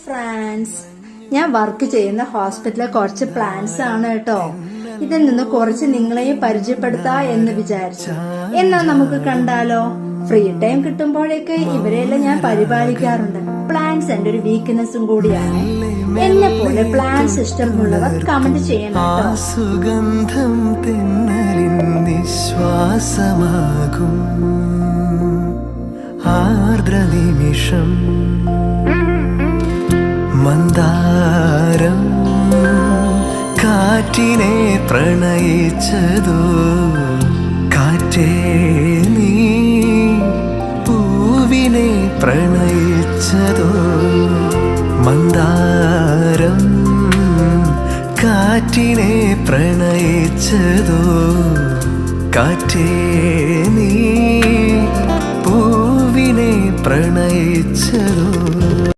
Friends, ഞാൻ work ചെയ്യുന്ന ഹോസ്പിറ്റലിലെ കുറച്ച് പ്ലാൻസ് ആണ് കേട്ടോ. ഇതിൽ നിന്ന് കുറച്ച് നിങ്ങളെയും പരിചയപ്പെടുത്താ എന്ന് വിചാരിച്ചു. എന്നാ നമുക്ക് കണ്ടാലോ? ഫ്രീ ടൈം കിട്ടുമ്പോഴേക്ക് ഇവരെല്ലാം ഞാൻ പരിപാലിക്കാറുണ്ട്. പ്ലാൻസ് എന്റെ ഒരു വീക്ക്നെസ്സും കൂടിയാണ്. എന്നെ പോലെ പ്ലാൻസ് ഇഷ്ടമുള്ളവർ കമന്റ് ചെയ്യണം കേട്ടോ. സുഗന്ധം തെന്നലിൻ നിശ്വാസമാകും ആർദ്ര നിമിഷം മന്ദാരം കാറ്റിനെ പ്രണയിച്ചതോ കാറ്റേ നീ പൂവിനെ പ്രണയിച്ചതോ മന്ദാരം കാറ്റിനെ പ്രണയിച്ചതോ കാറ്റേ നീ പൂവിനെ പ്രണയിച്ചതോ